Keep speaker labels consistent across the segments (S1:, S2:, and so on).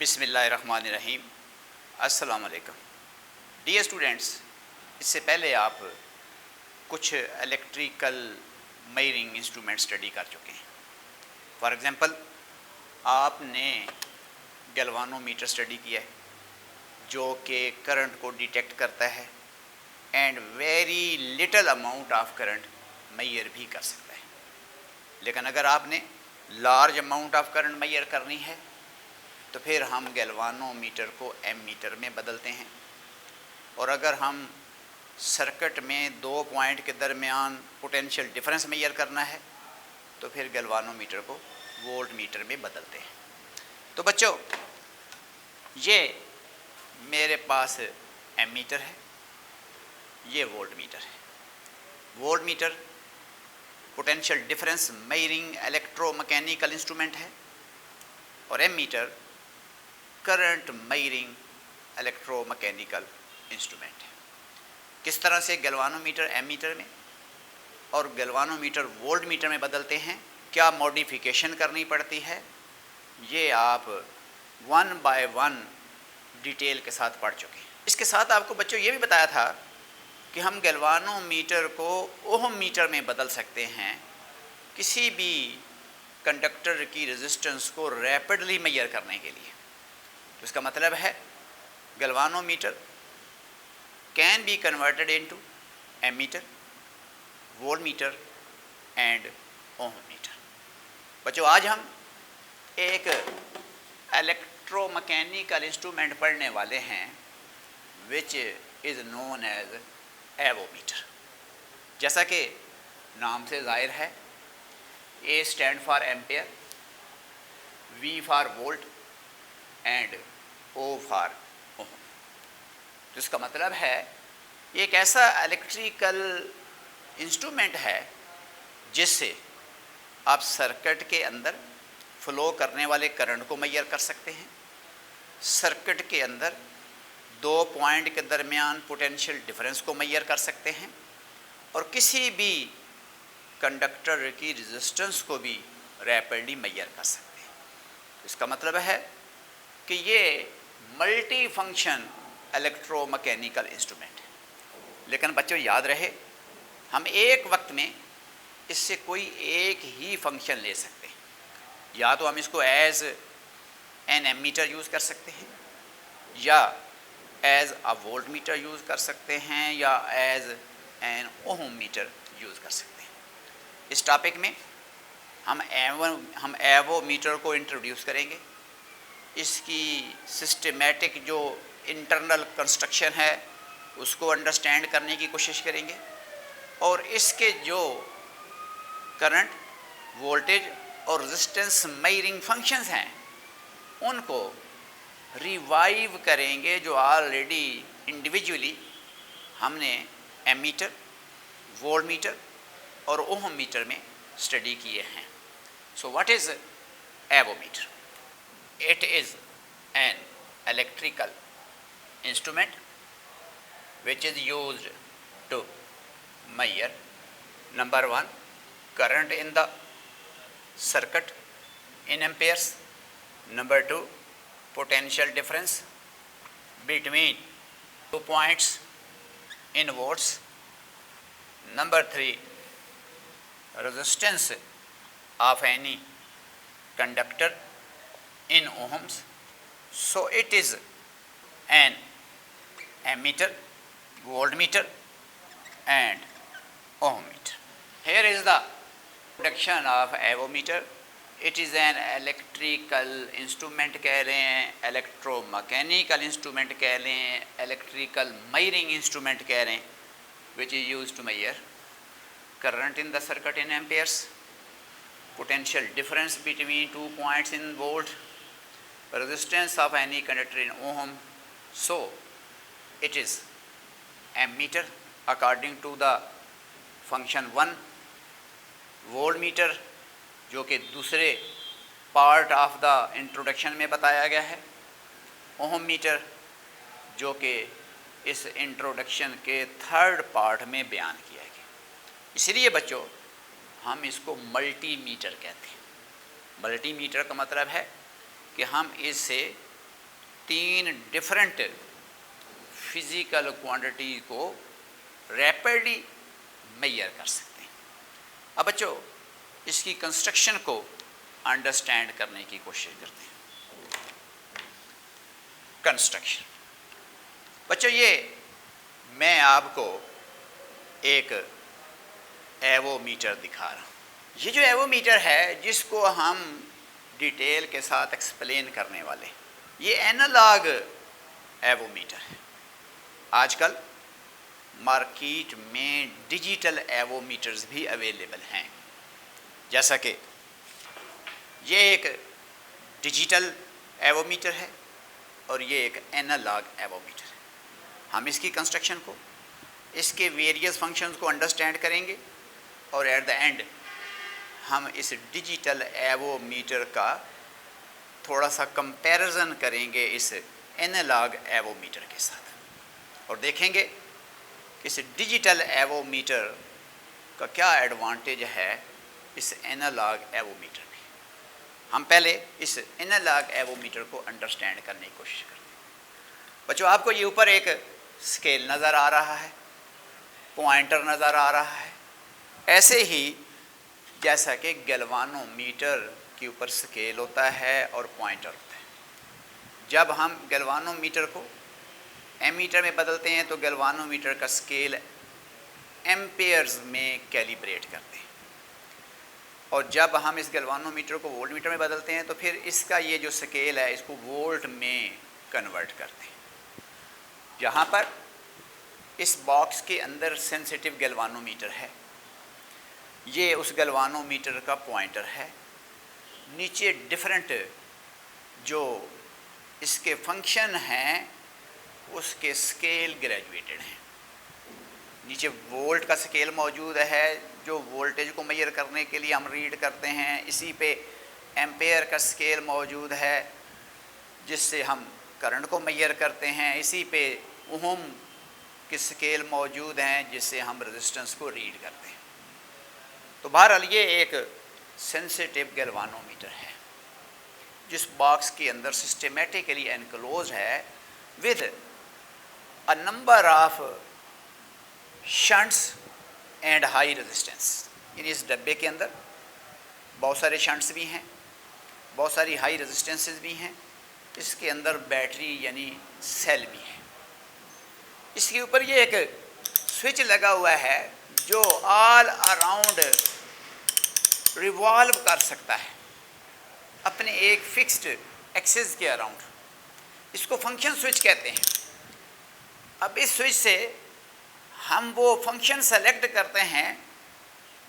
S1: बिस्मिल्लाहिर्रहमानिर्रहीम। अस्सलाम वालेकुम डियर स्टूडेंट्स। इससे पहले आप कुछ इलेक्ट्रिकल मेजरिंग इंस्ट्रूमेंट स्टडी कर चुके हैं। फॉर एग्ज़ाम्पल आपने गैल्वानोमीटर स्टडी किया है जो कि करंट को डिटेक्ट करता है and very little amount of current measure भी कर सकता है। लेकिन अगर आपने large amount of current measure करनी है तो फिर हम गैल्वानोमीटर को एमीटर में बदलते हैं, और अगर हम सर्किट में दो पॉइंट के दरमियान पोटेंशियल डिफरेंस मेजर करना है तो फिर गैल्वानोमीटर को वोल्ट मीटर में बदलते हैं। तो बच्चों, ये मेरे पास एमीटर है, ये वोल्ट मीटर है। Volt meter potential difference measuring electromechanical instrument है और ammeter current measuring electromechanical instrument है। किस तरह से गैल्वानोमीटर एमीटर में और गैल्वानोमीटर वोल्ट मीटर में बदलते हैं, क्या मॉडिफिकेशन करनी पड़ती है, ये आप वन बाय वन डिटेल के साथ पढ़ चुके हैं। इसके साथ आपको बच्चों ये भी बताया था कि हम गैल्वानोमीटर को ओहम मीटर में बदल सकते हैं किसी भी कंडक्टर की रेजिस्टेंस को रैपिडली मेजर करने के लिए। तो इसका मतलब है galvanometer can be converted into ammeter, volt meter and ohm meter. बच्चों, आज हम एक इलेक्ट्रोमैकेनिकल इंस्ट्रूमेंट पढ़ने वाले हैं which is known as avometer. जैसा कि नाम से जाहिर है, A stand for ampere, V for volt and O for ohm. तो इसका मतलब है ये एक ऐसा इलेक्ट्रिकल इंस्ट्रूमेंट है जिससे आप सर्किट के अंदर फ्लो करने वाले करंट को मेजर कर सकते हैं, सर्किट के अंदर दो पॉइंट के दरमियान पोटेंशियल डिफरेंस को मेजर कर सकते हैं, और किसी भी कंडक्टर की रेजिस्टेंस को भी रैपिडली मेजर कर सकते हैं। इसका मतलब है कि ये मल्टी फंक्शन इलेक्ट्रोमैकेनिकल इंस्ट्रूमेंट है। लेकिन बच्चों याद रहे, हम एक वक्त में इससे कोई एक ही फंक्शन ले सकते हैं। या तो हम इसको एज एन एमीटर यूज़ कर सकते हैं, या as a volt meter use कर सकते हैं, या as an ohm meter use कर सकते हैं। इस टॉपिक में हम एवोमीटर को इंट्रोड्यूस करेंगे, इसकी सिस्टमेटिक जो इंटरनल कंस्ट्रक्शन है उसको अंडरस्टैंड करने की कोशिश करेंगे, और इसके जो करंट, वोल्टेज और रेजिस्टेंस मेजरिंग फंक्शंस हैं उनको रिवाइव करेंगे जो ऑलरेडी इंडिविजुअली हमने एमीटर, वोल्ट मीटर और ओहम मीटर में स्टडी किए हैं। So what is avometer? It is an electrical instrument which is used to measure, number one, current in the circuit in amperes, number two, potential difference between 2 points in volts, number three, resistance of any conductor in ohms. So it is an ammeter, voltmeter and ohm meter. Here is the introduction of avometer. It is an electrical instrument कह रहे हैं, electromechanical instrument कह रहे हैं, electrical measuring instrument कह रहे हैं, which is used to measure current in the circuit in amperes, potential difference between 2 points in volt, resistance of any conductor in ohm. So it is ammeter according to the function 1, voltmeter जो कि दूसरे part of the introduction में बताया गया है, ohm metre जो कि इस इंट्रोडक्शन के थर्ड पार्ट में बयान किया गया। इसलिए बच्चों हम इसको मल्टीमीटर कहते हैं। मल्टीमीटर का मतलब है कि हम इससे 3 डिफरेंट फिजिकल क्वांटिटी को रैपिडली मेजर कर सकते हैं। अब बच्चों इसकी कंस्ट्रक्शन को अंडरस्टैंड करने की कोशिश करते हैं। कंस्ट्रक्शन बच्चों, ये मैं आपको एक एवोमीटर दिखा रहा हूँ। ये जो एवोमीटर है जिसको हम डिटेल के साथ एक्सप्लेन करने वाले, ये एनालॉग एवोमीटर है। आजकल मार्केट में डिजिटल एवोमीटर्स भी अवेलेबल हैं, जैसा कि ये एक डिजिटल एवोमीटर है और ये एक एनालॉग एवोमीटर है। हम इसकी कंस्ट्रक्शन को, इसके वेरियस फंक्शंस को अंडरस्टैंड करेंगे और एट द एंड हम इस डिजिटल एवोमीटर का थोड़ा सा कंपैरिजन करेंगे इस एनालॉग एवोमीटर के साथ और देखेंगे कि इस डिजिटल एवोमीटर का क्या एडवांटेज है इस एनालॉग एवोमीटर में। हम पहले इस एनालॉग एवोमीटर को अंडरस्टैंड करने की कोशिश करते हैं। बच्चों आपको ये ऊपर एक स्केल नज़र आ रहा है, पॉइंटर नज़र आ रहा है। ऐसे ही जैसा कि गैल्वानोमीटर के ऊपर स्केल होता है और पॉइंटर होता है। जब हम गैल्वानोमीटर को एमीटर में बदलते हैं तो गैल्वानोमीटर का स्केल एम्पेयर्स में कैलिब्रेट करते हैं और जब हम इस गैल्वानोमीटर को वोल्टमीटर में बदलते हैं तो फिर इसका ये जो स्केल है इसको वोल्ट में कन्वर्ट करते हैं। जहाँ पर इस बॉक्स के अंदर सेंसिटिव गैल्वानोमीटर है, ये उस गैल्वानोमीटर का पॉइंटर है। नीचे डिफरेंट जो इसके फंक्शन हैं उसके स्केल ग्रेजुएटेड हैं। नीचे वोल्ट का स्केल मौजूद है जो वोल्टेज को मेजर करने के लिए हम रीड करते हैं। इसी पे एम्पेयर का स्केल मौजूद है जिससे हम करंट को मेजर करते हैं। इसी पे ओम के स्केल मौजूद हैं जिससे हम रेजिस्टेंस को रीड करते हैं। तो बहरहाल ये एक सेंसिटिव गैल्वानोमीटर है जिस बॉक्स के अंदर सिस्टमेटिकली एनक्लोज है with a number of shunts and high resistance. यानी इस डब्बे के अंदर बहुत सारे शंट्स भी हैं, बहुत सारी हाई रेजिस्टेंसेस भी हैं। इसके अंदर बैटरी यानी सेल भी है। इसके ऊपर ये एक स्विच लगा हुआ है जो ऑल अराउंड रिवॉल्व कर सकता है अपने एक फिक्स्ड एक्सिस के अराउंड। इसको फंक्शन स्विच कहते हैं। अब इस स्विच से हम वो फंक्शन सेलेक्ट करते हैं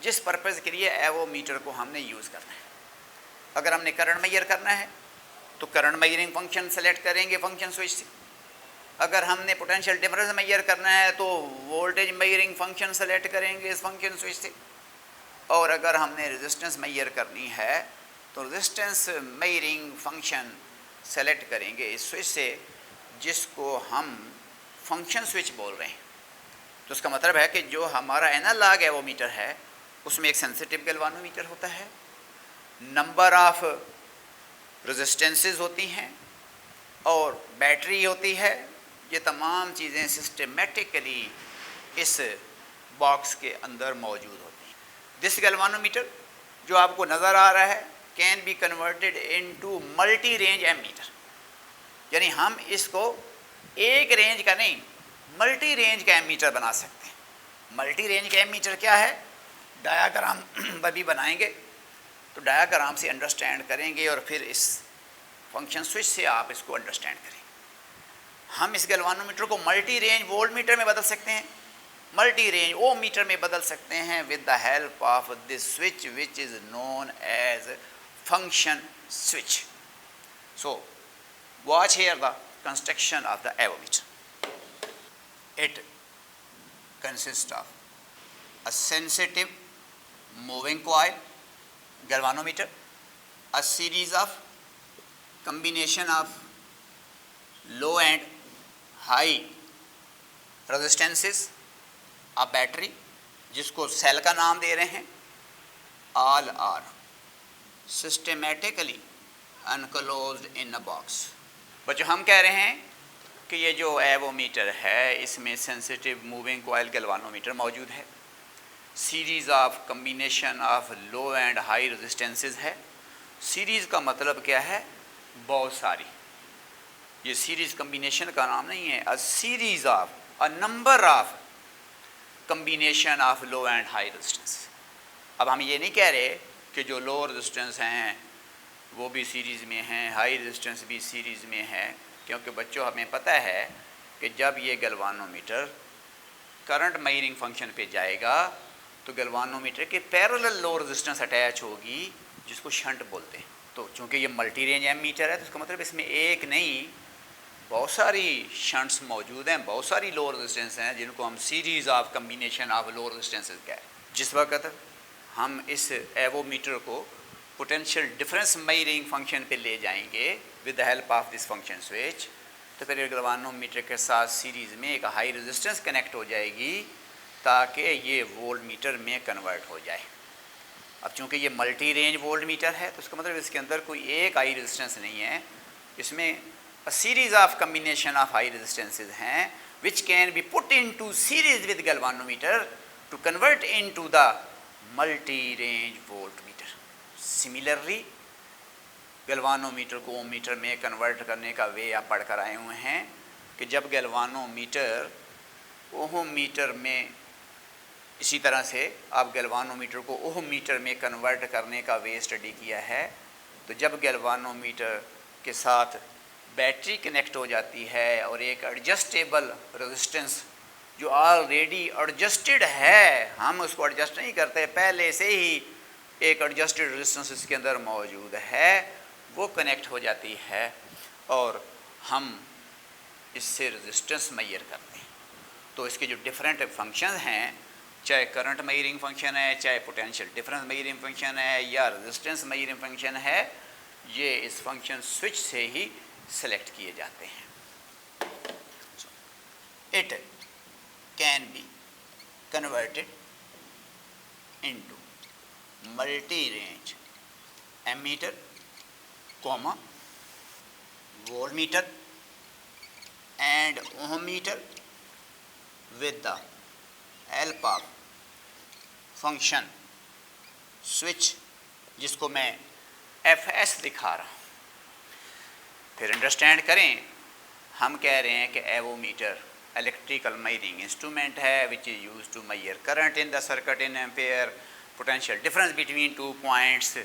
S1: जिस पर्पज़ के लिए एवोमीटर को हमने यूज़ करना है। अगर हमने करंट मेजर करना है तो करंट मेजरिंग फंक्शन सेलेक्ट करेंगे फंक्शन स्विच से। अगर हमने पोटेंशियल डिफरेंस मेजर करना है तो वोल्टेज मेजरिंग फंक्शन सेलेक्ट करेंगे इस फंक्शन स्विच से। और अगर हमने रेजिस्टेंस मेजर करनी है तो रेजिस्टेंस मेजरिंग फंक्शन सेलेक्ट करेंगे इस स्विच से जिसको हम फंक्शन स्विच बोल रहे हैं। तो उसका मतलब है कि जो हमारा एनालॉग एवोमीटर है उसमें एक सेंसिटिव गैल्वानोमीटर होता है, नंबर ऑफ रेजिस्टेंसेस होती हैं और बैटरी होती है। ये तमाम चीज़ें सिस्टमेटिकली इस बॉक्स के अंदर मौजूद होती हैं। दिस गैल्वानोमीटर जो आपको नज़र आ रहा है can be converted into multi range ammeter. यानी हम इसको एक रेंज का नहीं मल्टी रेंज का एमीटर बना सकते हैं। मल्टी रेंज का एमीटर क्या है, डायाग्राम भी बनाएंगे तो डायाग्राम से अंडरस्टैंड करेंगे और फिर इस फंक्शन स्विच से आप इसको अंडरस्टैंड करेंगे। हम इस गैल्वानोमीटर को मल्टी रेंज वोल्ट मीटर में बदल सकते हैं, मल्टी रेंज ओम मीटर में बदल सकते हैं with the help of this switch which is known as function switch. So watch here the construction of the avometer. It consists of a sensitive moving coil, galvanometer, a series of combination of low and high resistances, a battery जिसको cell का नाम दे रहे हैं, all are systematically enclosed in a box. बच्चों हम कह रहे हैं कि ये जो एवोमीटर है इसमें सेंसिटिव मूविंग कॉइल गैल्वानोमीटर मौजूद है, series of combination of low and high resistances है। सीरीज़ का मतलब क्या है? बहुत सारी। ये सीरीज़ कम्बिनेशन का नाम नहीं है, अ series of, a number of combination of low and high resistance. अब हम ये नहीं कह रहे कि जो लो रेजिस्टेंस हैं वो भी सीरीज़ में हैं, हाई रेजिस्टेंस भी सीरीज़ में है, क्योंकि बच्चों हमें पता है कि जब ये गैल्वानोमीटर करंट मेजरिंग फंक्शन पे जाएगा तो गैल्वानोमीटर के पैरेलल लो रेजिस्टेंस अटैच होगी जिसको शंट बोलते हैं। तो चूँकि ये मल्टी रेंज एमीटर है तो इसका मतलब इसमें एक नहीं बहुत सारी शंट्स मौजूद हैं, बहुत सारी लो रेजिस्टेंस हैं जिनको हम series of combination of low resistances कह रहे हैं। जिस वक्त हम इस एवोमीटर को पोटेंशियल डिफरेंस मेजरिंग फंक्शन पे ले जाएंगे with the help of this function switch, तो फिर गैल्वानोमीटर के साथ सीरीज़ में एक हाई रेजिस्टेंस कनेक्ट हो जाएगी ताकि ये वोल्ट मीटर में कन्वर्ट हो जाए। अब चूँकि ये मल्टी रेंज वोल्ट मीटर है तो इसका मतलब इसके अंदर कोई एक हाई रेजिस्टेंस नहीं है, इसमें a series of combination of high resistances हैं which can be put in to series with galvanometer to convert in to the multi range volt meter. Similarly galvanometer को ओम मीटर में convert करने का वे आप पढ़ कर आए हुए हैं कि जब गैल्वानोमीटर ओम मीटर में, इसी तरह से आप गैल्वानोमीटर को ओम मीटर में कन्वर्ट करने का वे स्टडी किया है। तो जब गैल्वानोमीटर के साथ बैटरी कनेक्ट हो जाती है और एक एडजस्टेबल रेजिस्टेंस जो ऑलरेडी एडजस्टेड है, हम उसको एडजस्ट नहीं करते, पहले से ही एक एडजस्टेड रेजिस्टेंस इसके अंदर मौजूद है, वो कनेक्ट हो जाती है और हम इससे रेजिस्टेंस मेजर करते हैं। तो इसके जो डिफरेंट फंक्शन हैं, चाहे करंट मेजरिंग फंक्शन है, चाहे पोटेंशियल डिफरेंस मेजरिंग फंक्शन है या रेजिस्टेंस मेजरिंग फंक्शन है, ये इस फंक्शन स्विच से ही सेलेक्ट किए जाते हैं। It can be converted into multi range ammeter, voltmeter and ohm meter with the help of function switch जिसको मैं FS दिखा रहा हूँ। फिर अंडरस्टैंड करें, हम कह रहे हैं कि एवोमीटर इलेक्ट्रिकल मेजरिंग इंस्ट्रूमेंट है which is use to measure current in the circuit in ampere, potential difference between two points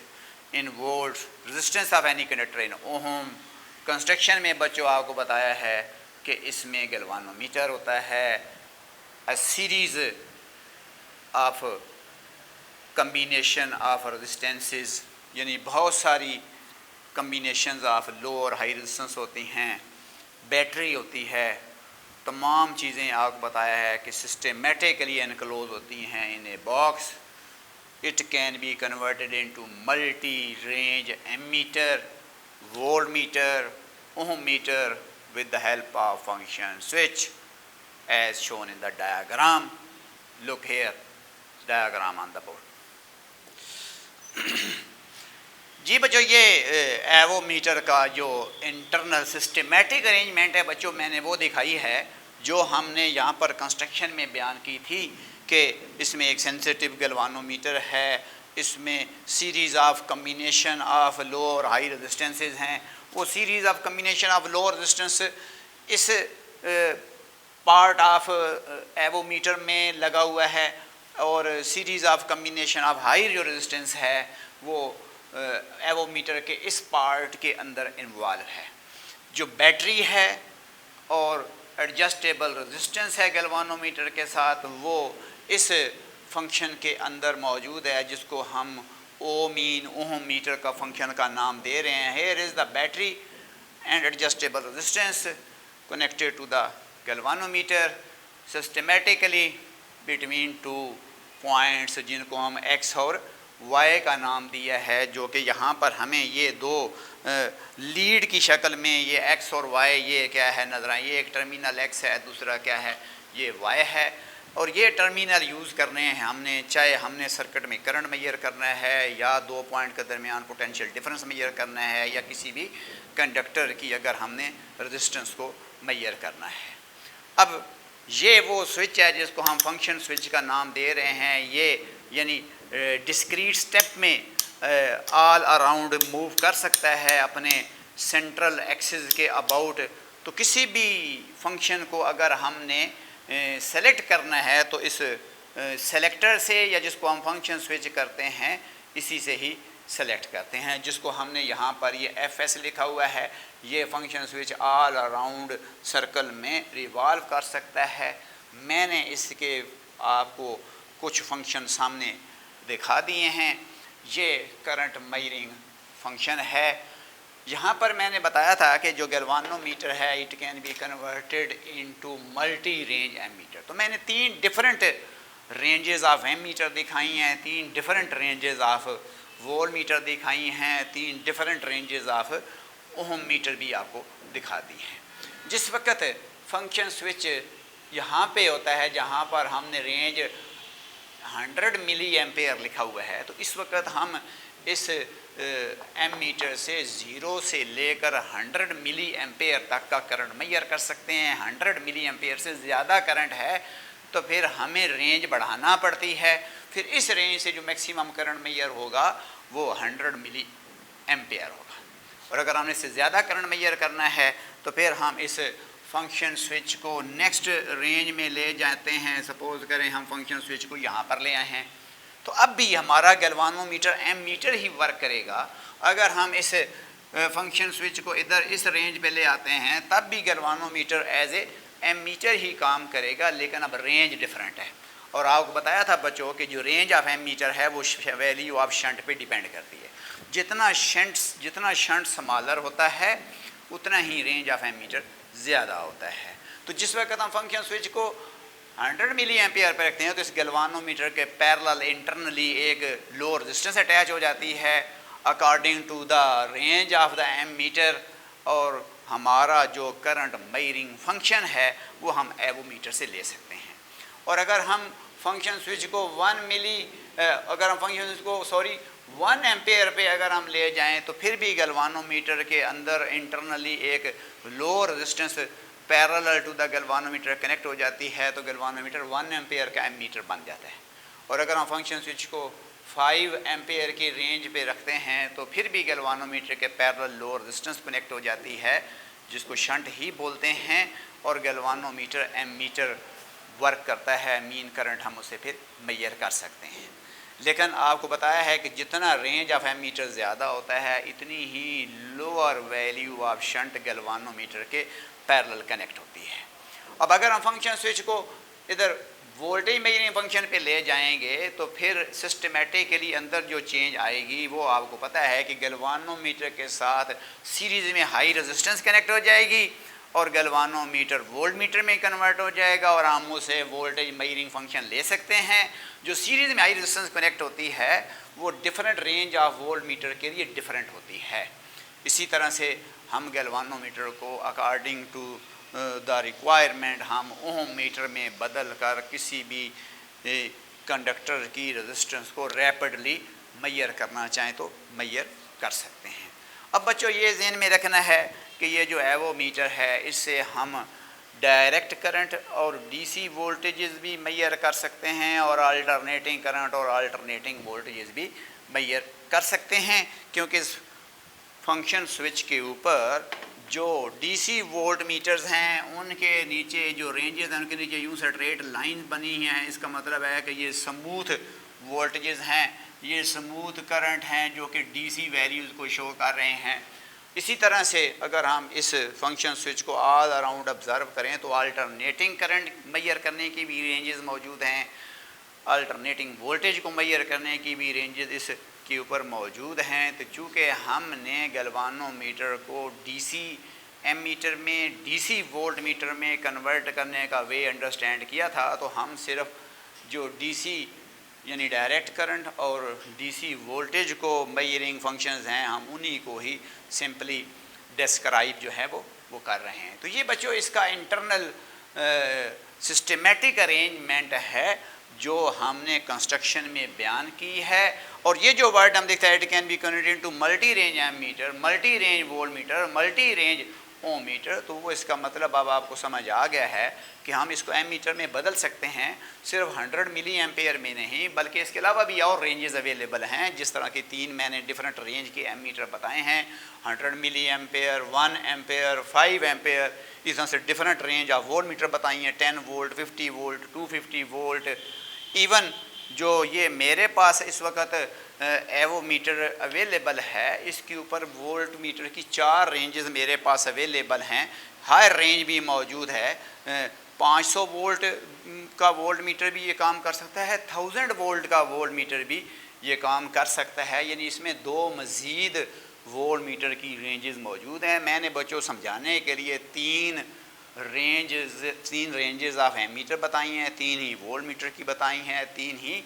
S1: in volt, resistance of any conductor in ohm. Construction में बच्चों आपको बताया है कि इसमें गैल्वानोमीटर होता है, अ series of combination of resistances, यानी बहुत सारी कम्बिनेशंस ऑफ लो और हाई रेजिस्टेंस होती हैं, बैटरी होती है, तमाम चीज़ें आपको बताया है कि सिस्टमेटिकली एनक्लोज होती हैं in a box. It can be converted into multi range ammeter, volt meter, ohm meter with the help of function switch as shown in the diagram. Look here, diagram on the board. जी बच्चों, ये avometer का जो internal systematic arrangement है बच्चों, मैंने वो दिखाई है जो हमने यहाँ पर कंस्ट्रक्शन में बयान की थी कि इसमें एक सेंसिटिव गैल्वानोमीटर है, इसमें series of combination of low और हाई रेजिस्टेंसेज हैं। वो series of combination of low resistance इस पार्ट ऑफ एवोमीटर में लगा हुआ है और series of combination of high जो रेजिस्टेंस है वो एवोमीटर के इस पार्ट के अंदर इन्वॉल्व है। जो बैटरी है और एडजस्टेबल रेजिस्टेंस है गैल्वानोमीटर के साथ, वो इस फंक्शन के अंदर मौजूद है जिसको हम ओम मीटर का फंक्शन का नाम दे रहे हैं। Here is the battery and adjustable resistance connected to the galvanometer systematically between two points जिनको हम एक्स और वाई का नाम दिया है, जो कि यहाँ पर हमें ये दो लीड की शक्ल में ये एक्स और वाई ये क्या है नजर आए। ये एक टर्मिनल एक्स है, दूसरा क्या है ये वाई है। और ये टर्मिनल यूज़ करने हैं हमने, चाहे हमने सर्किट में करंट मेजर करना है या 2 पॉइंट के दरमियान पोटेंशियल डिफरेंस मेजर करना है या किसी भी कंडक्टर की अगर हमने रेजिस्टेंस को मेजर करना है। अब ये वो स्विच है जिसको हम फंक्शन स्विच का नाम दे रहे हैं। ये यानी डिस्क्रीट स्टेप में ऑल अराउंड मूव कर सकता है अपने सेंट्रल एक्सिस के अबाउट। तो किसी भी फंक्शन को अगर हमने सेलेक्ट करना है तो इस सेलेक्टर से, या जिसको हम फंक्शन स्विच करते हैं, इसी से ही सेलेक्ट करते हैं, जिसको हमने यहाँ पर ये एफ लिखा हुआ है। ये function switch all around circle में रिवॉल्व कर सकता है। मैंने इसके आपको कुछ फंक्शन सामने दिखा दिए हैं। ये करंट मेजरिंग फंक्शन है। यहाँ पर मैंने बताया था कि जो गैल्वानोमीटर है it can be converted into multi range ammeter. तो मैंने 3 डिफरेंट रेंजेस ऑफ एमीटर दिखाई हैं, 3 डिफरेंट रेंजेस ऑफ वोल्टमीटर दिखाई हैं, 3 different ranges of ohm meter भी आपको दिखा दी हैं। जिस वक्त फंक्शन स्विच यहाँ पे होता है जहाँ पर हमने रेंज 100 मिली एम्पेयर लिखा हुआ है, तो इस वक्त हम इस एमीटर से 0 से लेकर 100 मिली एम्पेयर तक का करंट मेजर कर सकते हैं। 100 मिली एम्पेयर से ज़्यादा करंट है तो फिर हमें रेंज बढ़ाना पड़ती है। फिर इस रेंज से जो मैक्सिमम करंट मेजर होगा वो 100 मिली एम्पेयर होगा। और अगर हमने इससे ज़्यादा करंट मेजर करना है तो फिर हम इस फंक्शन स्विच को नेक्स्ट रेंज में ले जाते हैं। सपोज़ करें हम फंक्शन स्विच को यहाँ पर ले आए हैं, तो अब भी हमारा गैल्वानोमीटर एमीटर ही वर्क करेगा। अगर हम इस फंक्शन स्विच को इधर इस रेंज पे ले आते हैं तब भी गैल्वानोमीटर एज ए एमीटर ही काम करेगा, लेकिन अब रेंज डिफरेंट है। और आपको बताया था बच्चों कि जो रेंज ऑफ एमीटर है वो वैल्यू ऑफ शंट पे डिपेंड करती है। जितना शंट स्मॉलर होता है उतना ही रेंज ऑफ एमीटर ज़्यादा होता है। तो जिस वक्त हम फंक्शन स्विच को 100 मिली एम्पियर पर रखते हैं तो इस गैल्वानोमीटर के पैरेलल इंटरनली एक लो रेजिस्टेंस अटैच हो जाती है according to the range of the ammeter, और हमारा जो करंट मेजरिंग फंक्शन है वो हम एवोमीटर से ले सकते हैं। और अगर हम फंक्शन स्विच को 1 एम्पेयर पे अगर हम ले जाएं तो फिर भी गैल्वानोमीटर के अंदर इंटरनली एक low resistance parallel to the galvanometer connect हो जाती है, तो गैल्वानोमीटर 1 एम्पेयर का एमीटर बन जाता है। और अगर हम फंक्शन स्विच को 5 एम्पेयर की रेंज पे रखते हैं तो फिर भी गैल्वानोमीटर के पैरेलल लो रेजिस्टेंस कनेक्ट हो जाती है, जिसको शंट ही बोलते हैं, और गैल्वानोमीटर एमीटर वर्क करता है। मीन करंट हम उसे फिर मेजर कर सकते हैं। लेकिन आपको बताया है कि जितना रेंज ऑफ एमीटर ज़्यादा होता है इतनी ही lower value of shunt galvanometer के पैरेलल कनेक्ट होती है। अब अगर हम फंक्शन स्विच को इधर वोल्टेज मेजरिंग फंक्शन पे ले जाएंगे तो फिर सिस्टमेटिकली अंदर जो चेंज आएगी वो आपको पता है कि गैल्वानोमीटर के साथ सीरीज़ में हाई रेजिस्टेंस कनेक्ट हो जाएगी और गैल्वानोमीटर वोल्टमीटर में कन्वर्ट हो जाएगा और हम उसे वोल्टेज मेजरिंग फंक्शन ले सकते हैं। जो सीरीज़ में हाई रेजिस्टेंस कनेक्ट होती है वो डिफरेंट रेंज ऑफ वोल्टमीटर के लिए डिफरेंट होती है। इसी तरह से हम गैल्वानोमीटर को अकॉर्डिंग टू द रिक्वायरमेंट हम ओहम मीटर में बदल कर किसी भी कंडक्टर की रेजिस्टेंस को रैपिडली मेजर करना चाहें तो मेजर कर सकते हैं। अब बच्चों ये ज़हन में रखना है कि ये जो एवोमीटर है इससे हम डायरेक्ट करंट और डीसी वोल्टेजेस भी मेजर कर सकते हैं और अल्टरनेटिंग करंट और अल्टरनेटिंग वोल्टेजेस भी मेजर कर सकते हैं, क्योंकि इस फंक्शन स्विच के ऊपर जो डीसी वोल्ट मीटर्स हैं उनके नीचे जो रेंजेस हैं उनके नीचे यूँ स्ट्रेट लाइन बनी हैं। इसका मतलब है कि ये स्मूथ वोल्टेजेस हैं, ये स्मूथ करंट हैं जो कि डीसी वैल्यूज़ को शो कर रहे हैं। इसी तरह से अगर हम इस फंक्शन स्विच को ऑल अराउंड ऑब्ज़र्व करें तो अल्टरनेटिंग करंट मेजर करने की भी रेंजेस मौजूद हैं, अल्टरनेटिंग वोल्टेज को मेजर करने की भी रेंजेस इसके ऊपर मौजूद हैं। तो चूँकि हमने गैल्वानोमीटर को डीसी एमीटर में डीसी वोल्ट मीटर में कन्वर्ट करने का वे अंडरस्टैंड किया था, तो हम सिर्फ जो डीसी यानी डायरेक्ट करंट और डीसी वोल्टेज को मेजरिंग फंक्शंस हैं हम उन्हीं को ही सिंपली डिस्क्राइब जो है वो कर रहे हैं। तो ये बच्चों इसका इंटरनल सिस्टमेटिक अरेंजमेंट है जो हमने कंस्ट्रक्शन में बयान की है। और ये जो वर्ड हम देखते हैं, it can be converted into multi range ammeter, multi range voltmeter, multi range ohm meter, तो वो इसका मतलब अब आपको समझ आ गया है कि हम इसको एम मीटर में बदल सकते हैं, सिर्फ 100 मिली एम्पेयर में नहीं बल्कि इसके अलावा भी और रेंजेस अवेलेबल हैं। जिस तरह की 3 मैंने डिफरेंट रेंज के एम मीटर बताए हैं, 100 मिली एम्पेयर, 1 एम्पेयर, 5 एम्पेयर, इस तरह से different range of volt meter बताई हैं, 10 वोल्ट, 50 वोल्ट, 250 वोल्ट। इवन जो ये मेरे पास इस वक्त एवो मीटर अवेलेबल है, इसके ऊपर वोल्ट मीटर की 4 रेंजेस मेरे पास अवेलेबल हैं। हायर रेंज भी मौजूद है, 500 वोल्ट का वोल्ट मीटर भी ये काम कर सकता है, 1000 वोल्ट का वोल्ट मीटर भी ये काम कर सकता है। यानी इसमें 2 मज़ीद वोल्ट मीटर की रेंजेस मौजूद हैं। मैंने बच्चों समझाने के लिए 3 रेंजेस ऑफ एम मीटर बताई हैं, 3 ही वोल्ट मीटर की बताई हैं, 3 ही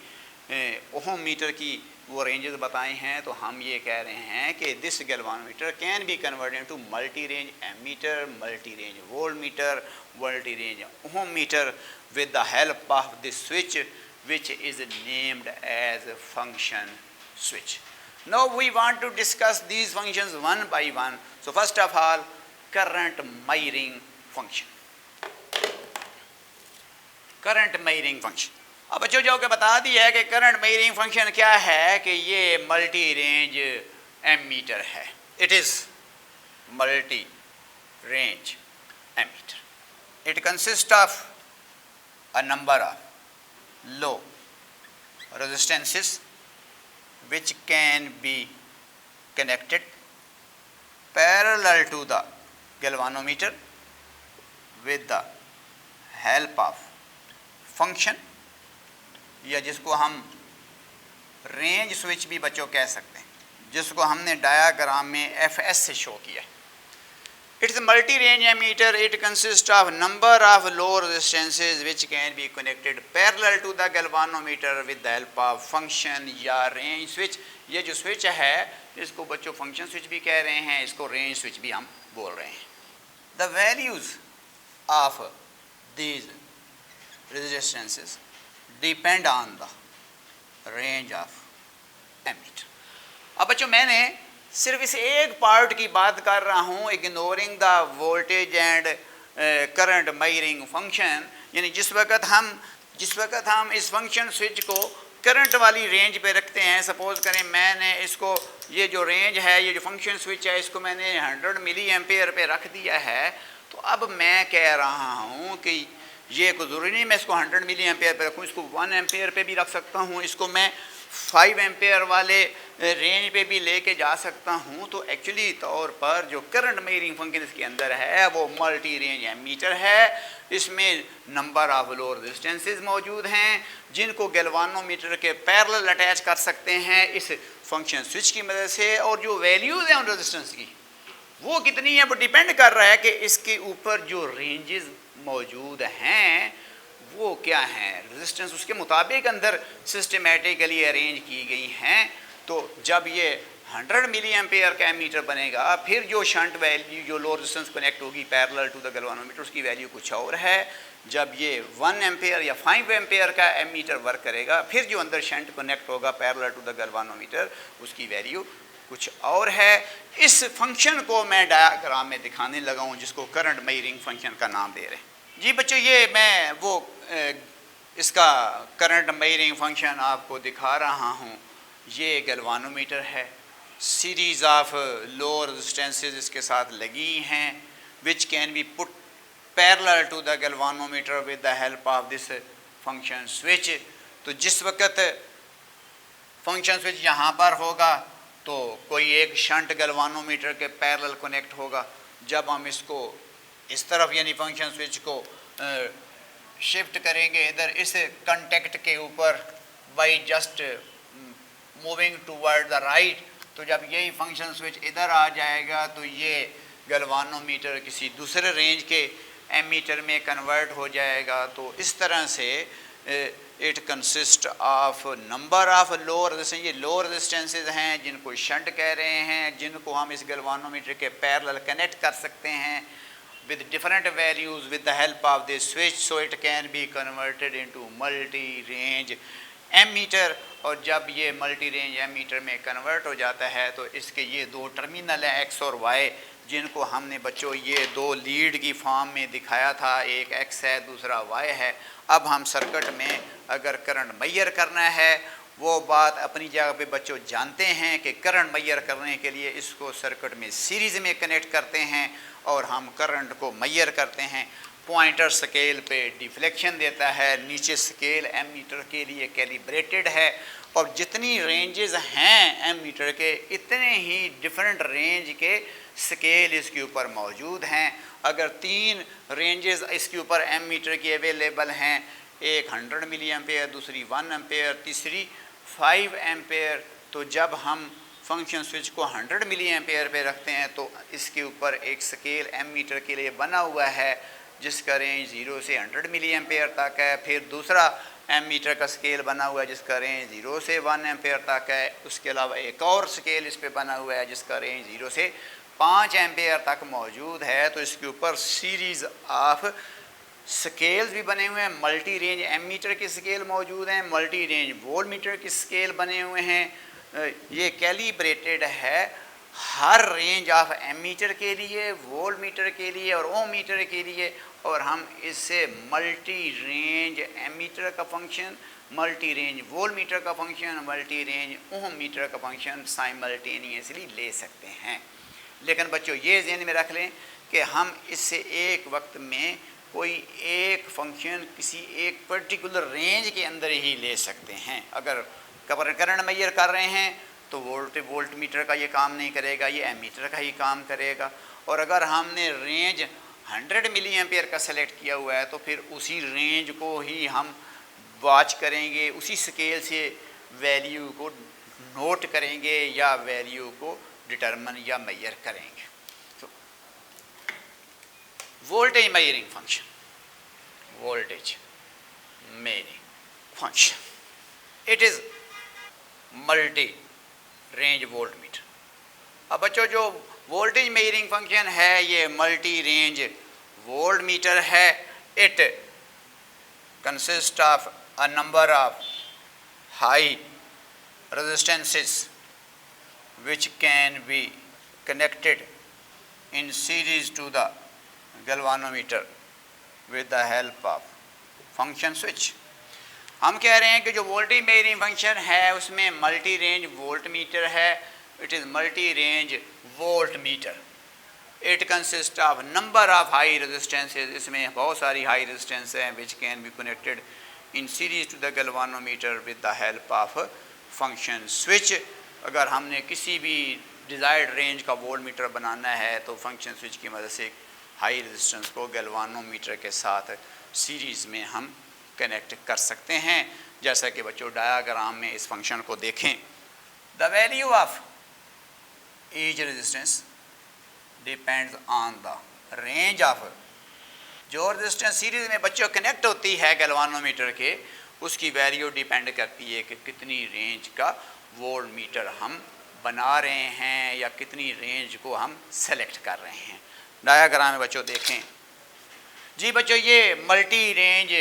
S1: ओहम मीटर की वो रेंजेस बताए हैं। तो हम ये कह रहे हैं कि this galvanometer can be converted to multi range ammeter, multi range volt meter, multi range ohm meter with the help of this switch which is named as function switch. Now we want to discuss these functions one by one. So first of all, current measuring function. Current measuring function. अब बच्चों जो के बता दिया है कि current measuring function क्या है, कि ये मल्टी रेंज एम मीटर है। It is multi range ammeter. It consist of a number of low resistances which can be connected parallel to the galvanometer with the help of function, या जिसको हम range switch भी बच्चों कह सकते हैं, जिसको हमने डायाग्राम में FS से शो किया है। It's a multi-range ammeter. It consists of number of low resistances which can be connected parallel to the galvanometer with the help of function या range switch। ये जो switch है इसको बच्चों function switch भी कह रहे हैं, इसको range switch भी हम बोल रहे हैं। The values of these resistances depend on the range of ammeter। अब बच्चों मैंने सिर्फ इस एक पार्ट की बात कर रहा हूँ, ignoring the voltage and current measuring function. यानी जिस वक्त हम इस फंक्शन स्विच को करंट वाली रेंज पे रखते हैं, सपोज करें मैंने इसको, ये जो रेंज है, ये जो फंक्शन स्विच है, इसको मैंने 100 मिली एम्पेयर पे रख दिया है। तो अब मैं कह रहा हूँ कि ये कोई ज़रूरी नहीं मैं इसको 100 मिली एम्पेयर पे रखूँ, इसको 1 एम्पेयर पे भी रख सकता हूँ, इसको मैं 5 एम्पेयर वाले रेंज पे भी लेके जा सकता हूँ। तो एक्चुअली तौर पर जो करंट मेजरिंग फंक्शन इसके अंदर है वो मल्टी रेंज एमीटर है। इसमें नंबर ऑफ लो रेजिस्टेंसेस मौजूद हैं जिनको गैल्वानोमीटर के पैरेलल अटैच कर सकते हैं इस फंक्शन स्विच की मदद से। और जो वैल्यूज़ हैं उन रेजिस्टेंस की वो कितनी है, वो डिपेंड कर रहा है कि इसके ऊपर जो रेंजेस मौजूद हैं वो क्या हैं, रेजिस्टेंस उसके मुताबिक अंदर सिस्टमेटिकली अरेंज की गई हैं। तो जब ये 100 मिली एम्पेयर का एमीटर बनेगा, फिर जो शंट वैल्यू जो लो रेजिस्टेंस कनेक्ट होगी पैरेलल टू द गैल्वानोमीटर उसकी वैल्यू कुछ और है। जब ये 1 एम्पेयर या 5 एम्पेयर का एमीटर वर्क करेगा, फिर जो अंदर शंट कनेक्ट होगा पैरेलल टू द गैल्वानोमीटर उसकी वैल्यू कुछ और है। इस फंक्शन को मैं डायग्राम में दिखाने लगा हूँ जिसको करंट मेजरिंग फंक्शन का नाम दे रहे हैं। जी बच्चों ये मैं वो इसका करंट मेजरिंग फंक्शन आपको दिखा रहा हूँ। ये गैल्वानोमीटर है, सीरीज ऑफ लो रेजिस्टेंसेस इसके साथ लगी हैं which can be put parallel to the galvanometer with the help of this function switch. तो जिस वक्त फंक्शन स्विच यहाँ पर होगा तो कोई एक शंट गैल्वानोमीटर के पैरेलल कनेक्ट होगा। जब हम इसको इस तरफ यानी फंक्शन स्विच को शिफ्ट करेंगे इधर इस कंटेक्ट के ऊपर by just moving toward the right, तो जब यही फंक्शन स्विच इधर आ जाएगा तो ये गैल्वानोमीटर किसी दूसरे रेंज के एमीटर में कन्वर्ट हो जाएगा। तो इस तरह से it consist of number of low resistance, ये लो रेजिस्टेंसेज हैं जिनको शंट कह रहे हैं, जिनको हम इस गैल्वानोमीटर के पैरेलल कनेक्ट कर सकते हैं। with different values with the help of this switch, so it can be converted into multi-range ammeter. और जब ये मल्टी रेंज एमीटर में कन्वर्ट हो जाता है तो इसके ये दो टर्मिनल हैं एक्स और वाई, जिनको हमने बच्चों ये दो लीड की फॉर्म में दिखाया था, एक एक्स है दूसरा वाई है। अब हम सर्किट में अगर करंट मैयर करना है वो बात अपनी जगह पे बच्चों जानते हैं कि करंट मैयर करने के लिए इसको सर्किट में सीरीज़ में कनेक्ट करते हैं और हम करंट को मैयर करते हैं। पॉइंटर स्केल पे डिफ्लेक्शन देता है, नीचे स्केल एमीटर के लिए कैलिब्रेटेड है और जितनी रेंजेस हैं एमीटर के इतने ही डिफरेंट रेंज के स्केल इसके ऊपर मौजूद हैं। अगर 3 रेंजेस इसके ऊपर एमीटर की अवेलेबल हैं, एक 100 मिली एम्पेयर, दूसरी 1 एम्पेयर, तीसरी 5 एम्पेयर, तो जब हम फंक्शन स्विच को 100 मिली एम्पेयर पे रखते हैं तो इसके ऊपर एक स्केल एमीटर के लिए बना हुआ है जिसका रेंज 0 से 100 मिली एम्पेयर तक है। फिर दूसरा एमीटर का स्केल बना हुआ है जिसका रेंज 0 से 1 एम्पेयर तक है। उसके अलावा एक और स्केल इस पे बना हुआ है जिसका रेंज 0 से 5 एम्पेयर तक मौजूद है। तो इसके ऊपर सीरीज़ ऑफ स्केल्स भी बने हुए हैं, मल्टी रेंज एमीटर के स्केल मौजूद हैं, मल्टी रेंज वोल्ट मीटर के स्केल बने हुए हैं। ये कैलिब्रेटेड है हर रेंज ऑफ एमीटर के लिए, वोल्ट मीटर के लिए और ओम मीटर के लिए, और हम इससे मल्टी रेंज एमीटर का function, multi range volt metre का function, multi range ohm meter का फंक्शन साइमल्टेनियसली ले सकते हैं। लेकिन बच्चों ये ज़हन में रख लें कि हम इससे एक वक्त में कोई एक फंक्शन किसी एक पर्टिकुलर रेंज के अंदर ही ले सकते हैं। अगर करंट मेजर कर रहे हैं तो वोल्ट मीटर का ये काम नहीं करेगा, ये एमीटर का ही काम करेगा। और अगर हमने रेंज 100 मिली एम्पेयर का सेलेक्ट किया हुआ है तो फिर उसी रेंज को ही हम वॉच करेंगे, उसी स्केल से वैल्यू को नोट करेंगे या वैल्यू को डिटरमिन या मेजर करेंगे। तो voltage measuring function, voltage measuring function, it is multi range volt metre. अब बच्चों जो वोल्टेज मेजरिंग फंक्शन है ये मल्टी रेंज वोल्ट मीटर है। It consist of a number of high resistances which can be connected in series to the galvanometer with the help of function switch। हम कह रहे हैं कि जो वोल्टेज मेजरिंग फंक्शन है उसमें मल्टी रेंज वोल्ट मीटर है। It is multi range volt meter. It consist of number of high resistances, इसमें बहुत सारी हाई रेजिस्टेंस हैं which can be connected in series to the galvanometer with the help of function switch. अगर हमने किसी भी desired range का volt meter बनाना है तो फंक्शन स्विच की मदद से हाई रेजिस्टेंस को गैल्वानोमीटर के साथ सीरीज़ में हम कनेक्ट कर सकते हैं। जैसा कि बच्चों डायाग्राम में इस फंक्शन को देखें, the value of each resistance depends on the range of, जो रेजिस्टेंस सीरीज़ में बच्चों कनेक्ट होती है गैल्वानोमीटर के, उसकी वैल्यू डिपेंड करती है कि कितनी रेंज का वोल्ट मीटर हम बना रहे हैं या कितनी रेंज को हम सेलेक्ट कर रहे हैं। डायाग्राम में बच्चों देखें जी। बच्चों ये मल्टी रेंज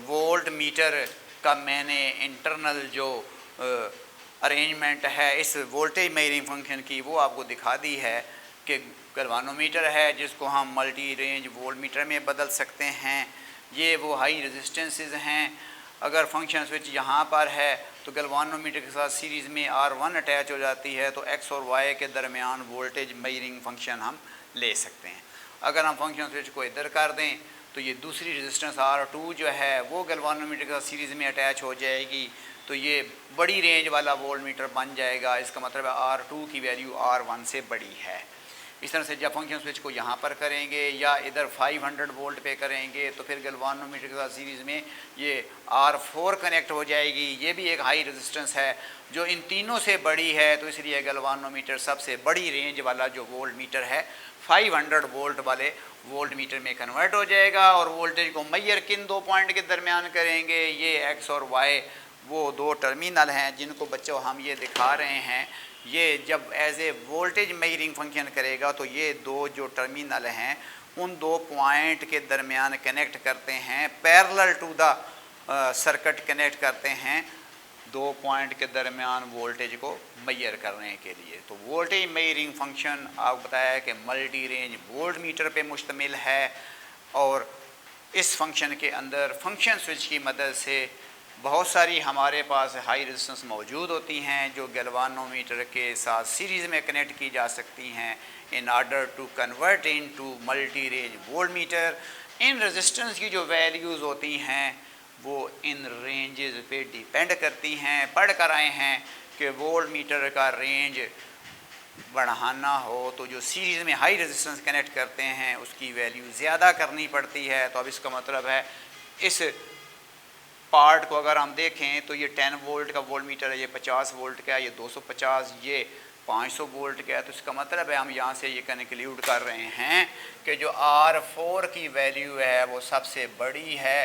S1: वोल्ट मीटर का मैंने इंटरनल जो अरेंजमेंट है इस वोल्टेज मेजरिंग फंक्शन की वो आपको दिखा दी है कि गैल्वानोमीटर है जिसको हम मल्टी रेंज वोल्ट मीटर में बदल सकते हैं। ये वो हाई रेजिस्टेंसेस हैं। अगर फंक्शन स्विच यहाँ पर है तो गैल्वानोमीटर के साथ सीरीज़ में R1 अटैच हो जाती है तो X और Y के दरमियान वोल्टेज मेजरिंग फंक्शन हम ले सकते हैं। अगर हम फंक्शन स्विच को इधर कर दें तो ये दूसरी रेजिस्टेंस R2 जो है वो गैल्वानोमीटर के साथ सीरीज़ में अटैच हो जाएगी, तो ये बड़ी रेंज वाला वोल्ट मीटर बन जाएगा। इसका मतलब है R2 की वैल्यू R1 से बड़ी है। इस तरह से जब फंक्शन स्विच को यहाँ पर करेंगे या इधर 500 वोल्ट पे करेंगे तो फिर गैल्वानोमीटर के साथ सीरीज़ में ये R4 कनेक्ट हो जाएगी। ये भी एक हाई रेजिस्टेंस है जो इन तीनों से बड़ी है, तो इसलिए गैल्वानोमीटर सबसे बड़ी रेंज वाला जो वोल्ट मीटर है 500 वोल्ट वाले वोल्ट मीटर में कन्वर्ट हो जाएगा। और वोल्टेज को मैयर किन दो पॉइंट के दरमियान करेंगे, ये X और Y वो दो टर्मिनल हैं जिनको बच्चों हम ये दिखा रहे हैं ये जब as a voltage measuring function करेगा तो ये दो जो टर्मिनल हैं उन दो पॉइंट के दरमियान कनेक्ट करते हैं, parallel to the circuit connect करते हैं दो पॉइंट के दरमियान वोल्टेज को मेजर करने के लिए। तो वोल्टेज मेजरिंग फंक्शन आपको बताया है कि मल्टी रेंज वोल्ट मीटर पे मुश्तमिल है और इस फंक्शन के अंदर फंक्शन स्विच की मदद से बहुत सारी हमारे पास हाई रेजिस्टेंस मौजूद होती हैं जो गैल्वानोमीटर के साथ सीरीज़ में कनेक्ट की जा सकती हैं in order to convert in to multi range volt meter. इन रेजिस्टेंस की जो वैल्यूज़ होती हैं वो इन रेंजेस पे डिपेंड करती हैं। पढ़ कर आए हैं कि वोल्ट मीटर का रेंज बढ़ाना हो तो जो सीरीज़ में हाई रेजिस्टेंस कनेक्ट करते हैं उसकी वैल्यू ज़्यादा करनी पड़ती है। तो अब इसका मतलब है इस पार्ट को अगर हम देखें तो ये 10 वोल्ट का वोल्ट मीटर है, ये 50 वोल्ट का है, ये 250, ये 500 वोल्ट का है। तो इसका मतलब है हम यहाँ से ये कंक्लूड कर रहे हैं कि जो R4 की वैल्यू है वो सबसे बड़ी है,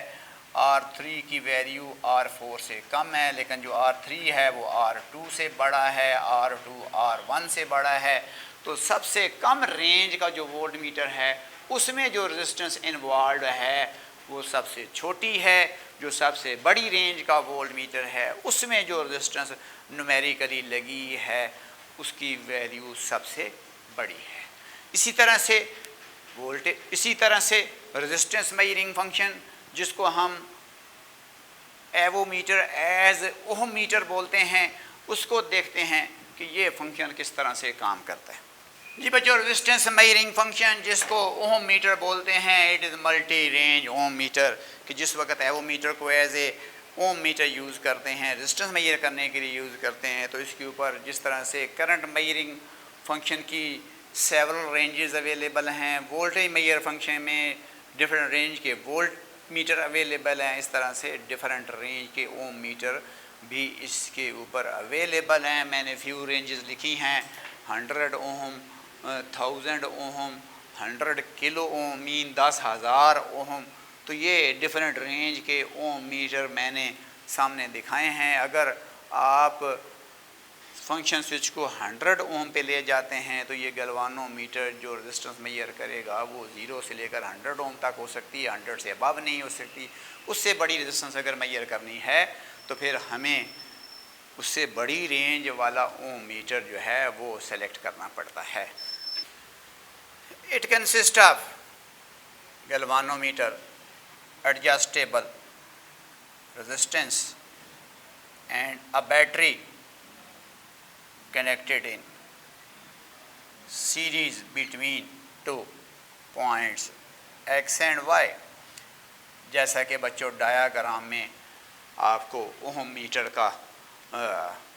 S1: R3 की वैल्यू R4 से कम है, लेकिन जो R3 है वो R2 से बड़ा है, R2 R1 से बड़ा है। तो सबसे कम रेंज का जो वोल्ट मीटर है उसमें जो रेजिस्टेंस इन्वॉल्व है वो सबसे छोटी है, जो सबसे बड़ी रेंज का वोल्ट मीटर है उसमें जो रेजिस्टेंस न्यूमेरिकली लगी है उसकी वैल्यू सबसे बड़ी है। इसी तरह से रेजिस्टेंस मेजरिंग फंक्शन जिसको हम एवोमीटर एज ओम मीटर बोलते हैं उसको देखते हैं कि ये फंक्शन किस तरह से काम करता है। जी बच्चों, रेजिस्टेंस मेजरिंग फंक्शन जिसको ओम मीटर बोलते हैं, it is multi range ohm meter, कि जिस वक्त एवोमीटर को as a ohm meter use करते हैं, रेजिस्टेंस मेजर करने के लिए यूज़ करते हैं, तो इसके ऊपर जिस तरह से करंट मेजरिंग फंक्शन की सेवरल रेंजेस अवेलेबल हैं, वोल्टेज मेजर फंक्शन में डिफरेंट रेंज के वोल्ट मीटर अवेलेबल हैं, इस तरह से डिफरेंट रेंज के ओम मीटर भी इसके ऊपर अवेलेबल हैं। मैंने फ्यू रेंजेस लिखी हैं, 100 ओम, 1000 ओम, 100 किलो ओम, मीन 10,000 ओम। तो ये डिफरेंट रेंज के ओम मीटर मैंने सामने दिखाए हैं। अगर आप फंक्शन स्विच को 100 ओम पे ले जाते हैं तो ये गैल्वानोमीटर जो रेजिस्टेंस मेजर करेगा वो 0 से लेकर 100 ओम तक हो सकती है, 100 से अबव नहीं हो सकती। उससे बड़ी रेजिस्टेंस अगर मेजर करनी है तो फिर हमें उससे बड़ी रेंज वाला ओम मीटर जो है वो सेलेक्ट करना पड़ता है। It consist of galvanometer, adjustable resistance and a battery connected in series between two points x and y। जैसा कि बच्चों डायाग्राम में आपको ओम मीटर का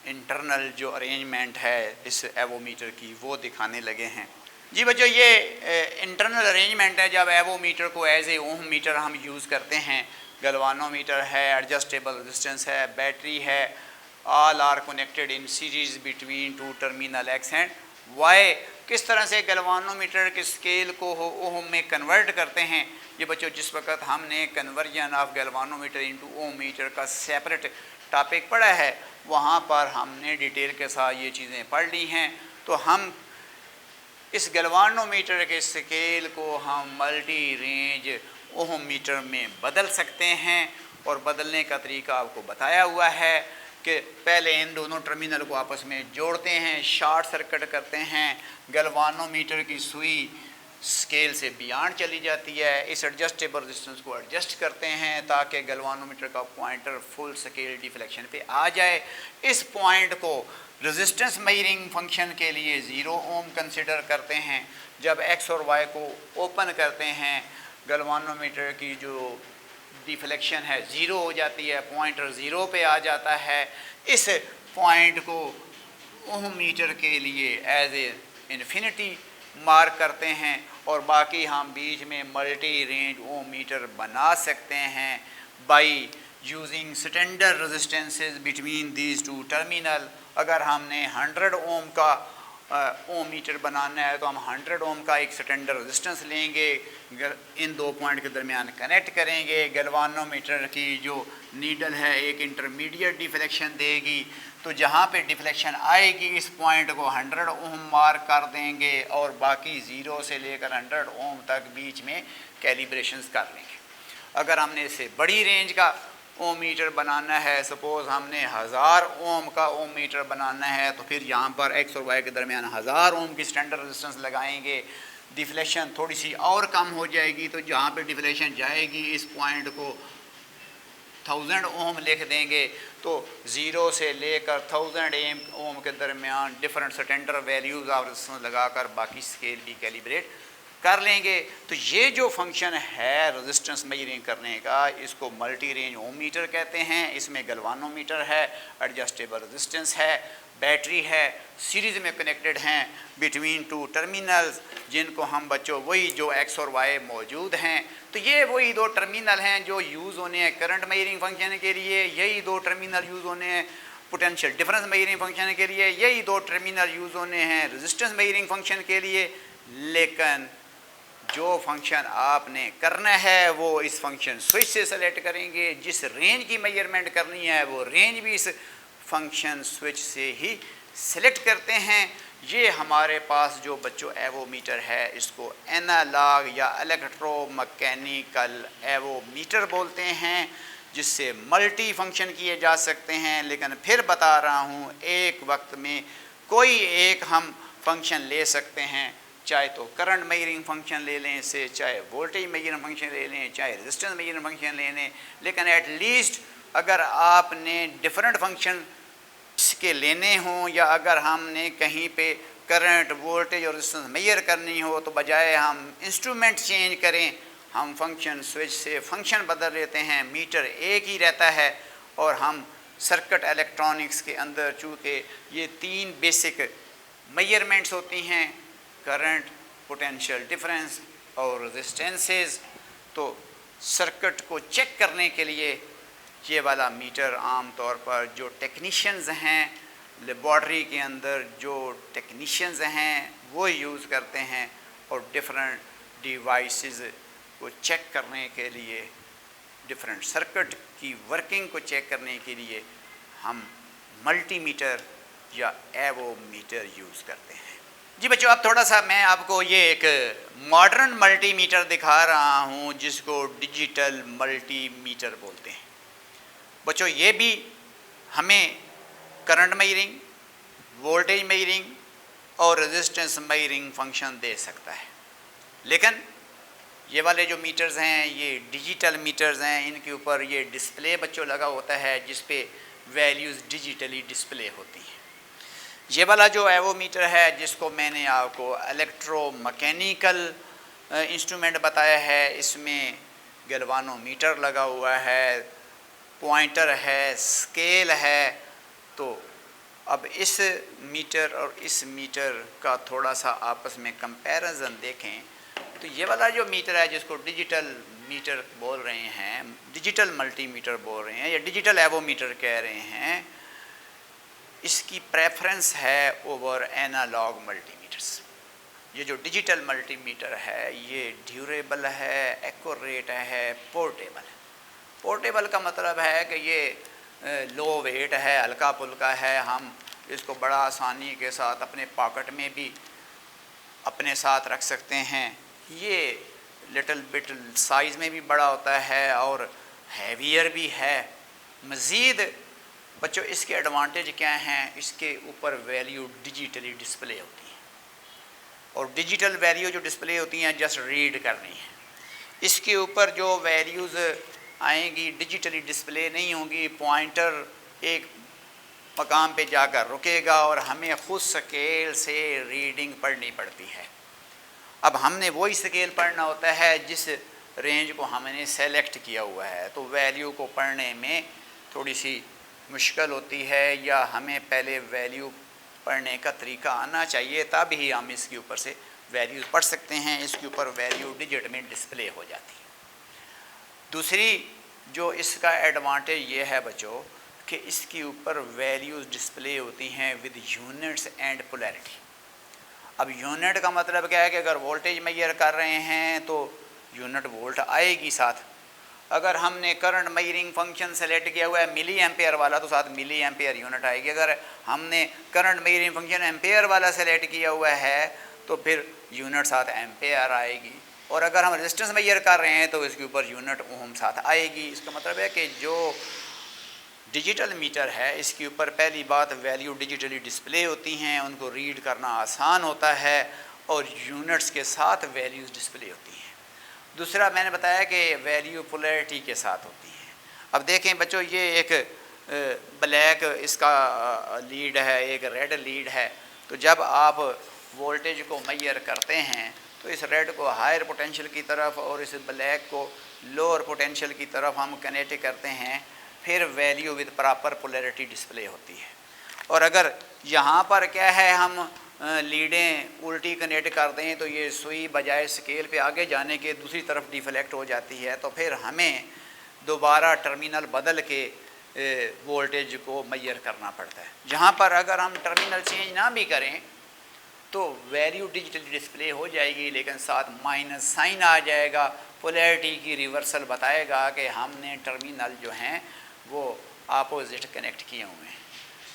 S1: इंटरनल जो अरेंजमेंट है इस एवोमीटर की वो दिखाने लगे हैं। जी बच्चों, ये इंटरनल अरेंजमेंट है जब एवोमीटर को एज ए ओम मीटर हम यूज़ करते हैं। गैल्वानोमीटर है, एडजस्टेबल रेजिस्टेंस है, बैटरी है, all are connected in series between two terminal X and Y. किस तरह से गैल्वानोमीटर के स्केल को ओम में कन्वर्ट करते हैं। ये बच्चों, जिस वक्त हमने conversion of galvanometer into ohm meter का सेपरेट टॉपिक पढ़ा है वहाँ पर हमने डिटेल के साथ ये चीज़ें पढ़ ली हैं। तो हम इस गैल्वानोमीटर के स्केल को हम मल्टी रेंज ओम मीटर में बदल सकते हैं और बदलने का तरीका आपको बताया हुआ है कि पहले इन दोनों टर्मिनल को आपस में जोड़ते हैं, शॉर्ट सर्किट करते हैं, गैल्वानोमीटर की सुई स्केल से बियॉन्ड चली जाती है, इस एडजस्टेबल रेजिस्टेंस को एडजस्ट करते हैं ताकि गैल्वानोमीटर का पॉइंटर फुल स्केल डिफ्लेक्शन पे आ जाए। इस पॉइंट को रेजिस्टेंस मेजरिंग फंक्शन के लिए 0 ओम कंसिडर करते हैं। जब एक्स और वाई को ओपन करते हैं गैल्वानोमीटर की जो डिफ्लेक्शन है 0 हो जाती है, पॉइंटर 0 पे आ जाता है। इस पॉइंट को ओम मीटर के लिए एज ए इन्फिनिटी मार्क करते हैं और बाकी हम बीच में मल्टी रेंज ओम मीटर बना सकते हैं by using standard resistances between these two terminal. अगर हमने 100 ओम का ओम मीटर बनाना है तो हम 100 ओम का एक स्टैंडर्ड रेजिस्टेंस लेंगे, इन दो पॉइंट के दरमियान कनेक्ट करेंगे। गैल्वानोमीटर की जो नीडल है एक इंटरमीडिएट डिफ्लेक्शन देगी, तो जहाँ पे डिफ्लेक्शन आएगी इस पॉइंट को 100 ओम मार्क कर देंगे और बाकी 0 से लेकर 100 ओम तक बीच में कैलिब्रेशंस कर लेंगे। अगर हमने इससे बड़ी रेंज का ओम मीटर बनाना है, सपोज़ हमने 1000 ओम का ओम मीटर बनाना है, तो फिर यहाँ पर एक्स और वाई के दरमियान 1000 ओम की स्टैंडर्ड रेजिस्टेंस लगाएंगे। डिफ्लेक्शन थोड़ी सी और कम हो जाएगी, तो जहाँ पे डिफ्लेक्शन जाएगी इस पॉइंट को 1000 ओम लिख देंगे। तो 0 से लेकर 1000 ओम के दरमियान different standard values of resistance लगाकर बाकी स्केल भी कैलिब्रेट कर लेंगे। तो ये जो फंक्शन है रेजिस्टेंस मेजरिंग करने का, इसको मल्टी रेंज ओम मीटर कहते हैं। इसमें गैल्वानोमीटर है, एडजस्टेबल रेजिस्टेंस है, बैटरी है, सीरीज़ में कनेक्टेड हैं बिटवीन टू टर्मिनल्स, जिनको हम बच्चों वही जो एक्स और वाई मौजूद हैं। तो ये वही दो टर्मिनल हैं जो यूज़ होने हैं करंट मेजरिंग फंक्शन के लिए, यही दो टर्मिनल यूज़ होने हैं पोटेंशियल डिफरेंस मेजरिंग फंक्शन के लिए, यही दो टर्मिनल यूज़ होने हैं रेजिस्टेंस मेजरिंग फंक्शन के लिए। लेकिन जो फंक्शन आपने करना है वो इस फंक्शन स्विच से सेलेक्ट करेंगे, जिस रेंज की मेजरमेंट करनी है वो रेंज भी इस फंक्शन स्विच से ही सेलेक्ट करते हैं। ये हमारे पास जो बच्चों एवोमीटर है इसको एनालॉग या इलेक्ट्रोमैकेनिकल एवोमीटर बोलते हैं, जिससे मल्टी फंक्शन किए जा सकते हैं। लेकिन फिर बता रहा हूँ, एक वक्त में कोई एक हम फंक्शन ले सकते हैं, चाहे तो करंट मेजरिंग फंक्शन ले लें इससे, चाहे वोल्टेज मेजरिंग फंक्शन ले लें, चाहे रेजिस्टेंस मेजरिंग फंक्शन ले लें। लेकिन एट लीस्ट अगर आपने डिफरेंट फंक्शन के लेने हों या अगर हमने कहीं पे करंट वोल्टेज और रेजिस्टेंस मेजर करनी हो, तो बजाय हम इंस्ट्रूमेंट चेंज करें, हम फंक्शन स्विच से फंक्शन बदल लेते हैं। मीटर एक ही रहता है और हम सर्किट इलेक्ट्रॉनिक्स के अंदर चूँकि ये 3 बेसिक मेजरमेंट्स होती हैं, करंट, पोटेंशियल डिफरेंस और रेजिस्टेंसेस, तो सर्किट को चेक करने के लिए ये वाला मीटर आम तौर पर जो टेक्नीशियंस हैं लेबॉर्ट्री के अंदर, जो टेक्नीशियंस हैं वो यूज़ करते हैं। और डिफरेंट डिवाइसेस को चेक करने के लिए, डिफरेंट सर्किट की वर्किंग को चेक करने के लिए हम मल्टीमीटर या एवोमीटर यूज़ करते हैं। जी बच्चों, अब थोड़ा सा मैं आपको ये एक मॉडर्न मल्टीमीटर दिखा रहा हूँ जिसको डिजिटल मल्टीमीटर बोलते हैं। बच्चों ये भी हमें करंट मेजरिंग, वोल्टेज मेजरिंग और रेजिस्टेंस मेजरिंग फंक्शन दे सकता है। लेकिन ये वाले जो मीटर्स हैं ये डिजिटल मीटर्स हैं, इनके ऊपर ये डिस्प्ले बच्चों लगा होता है जिस पे वैल्यूज़ डिजिटली डिस्प्ले होती हैं। ये वाला जो एवोमीटर है जिसको मैंने आपको इलेक्ट्रोमैकेनिकल इंस्ट्रूमेंट बताया है, इसमें गैल्वानोमीटर लगा हुआ है, पॉइंटर है, स्केल है। तो अब इस मीटर और इस मीटर का थोड़ा सा आपस में कंपैरिजन देखें, तो ये वाला जो मीटर है जिसको डिजिटल मीटर बोल रहे हैं, डिजिटल मल्टीमीटर बोल रहे हैं या डिजिटल एवोमीटर कह रहे हैं, इसकी प्रेफरेंस है ओवर एनालॉग मल्टीमीटर्स। ये जो डिजिटल मल्टीमीटर है ये ड्यूरेबल है, एक्यूरेट है, पोर्टेबल है। पोर्टेबल का मतलब है कि ये लो वेट है, हल्का फुल्का है, हम इसको बड़ा आसानी के साथ अपने पॉकेट में भी अपने साथ रख सकते हैं। ये लिटिल बिट साइज़ में भी बड़ा होता है और हैवियर भी है। मज़ीद बच्चों इसके एडवांटेज क्या हैं, इसके ऊपर वैल्यू डिजिटली डिस्प्ले होती है और डिजिटल वैल्यू जो डिस्प्ले होती हैं जस्ट रीड करनी है। इसके ऊपर जो वैल्यूज़ आएंगी डिजिटली डिस्प्ले नहीं होंगी, पॉइंटर एक मकाम पे जाकर रुकेगा और हमें खुद स्केल से रीडिंग पढ़नी पड़ती है। अब हमने वही स्केल पढ़ना होता है जिस रेंज को हमने सेलेक्ट किया हुआ है, तो वैल्यू को पढ़ने में थोड़ी सी मुश्किल होती है या हमें पहले वैल्यू पढ़ने का तरीका आना चाहिए, तब ही हम इसके ऊपर से वैल्यूज़ पढ़ सकते हैं। इसके ऊपर वैल्यू डिजिट में डिस्प्ले हो जाती है। दूसरी जो इसका एडवांटेज ये है बच्चों कि इसके ऊपर वैल्यूज़ डिस्प्ले होती हैं विद यूनिट्स एंड पोलैरिटी। अब यूनिट का मतलब क्या है कि अगर वोल्टेज मेजर कर रहे हैं तो यूनिट वोल्ट आएगी साथ। अगर हमने करंट मेजरिंग फंक्शन सेलेक्ट किया हुआ है मिली एम्पेयर वाला तो साथ मिली एम्पेयर यूनिट आएगी। अगर हमने करंट मेजरिंग फंक्शन एम्पेयर वाला सेलेक्ट किया हुआ है तो फिर यूनिट साथ एम्पेयर आएगी। और अगर हम रेजिस्टेंस मेजर कर रहे हैं तो इसके ऊपर यूनिट ओम साथ आएगी। इसका मतलब है कि जो डिजिटल मीटर है इसके ऊपर पहली बात वैल्यू डिजिटली डिस्प्ले होती हैं, उनको रीड करना आसान होता है और यूनिट्स के साथ वैल्यूज़ डिस्प्ले होती हैं। दूसरा मैंने बताया कि वैल्यू पोलैरिटी के साथ होती है। अब देखें बच्चों, ये एक ब्लैक इसका लीड है, एक रेड लीड है। तो जब आप वोल्टेज को मेजर करते हैं तो इस रेड को हायर पोटेंशियल की तरफ और इस ब्लैक को लोअर पोटेंशियल की तरफ हम कनेक्ट करते हैं, फिर value with proper polarity display होती है। और अगर यहाँ पर क्या है हम लीडें उल्टी कनेक्ट कर दें तो ये सुई बजाय स्केल पे आगे जाने के दूसरी तरफ डिफ्लेक्ट हो जाती है, तो फिर हमें दोबारा टर्मिनल बदल के वोल्टेज को मेजर करना पड़ता है। जहाँ पर अगर हम टर्मिनल चेंज ना भी करें तो वैल्यू डिजिटली डिस्प्ले हो जाएगी, लेकिन साथ माइनस साइन आ जाएगा, पोलैरिटी की रिवर्सल बताएगा कि हमने टर्मिनल जो हैं वो अपोजिट कनेक्ट किए हुए हैं।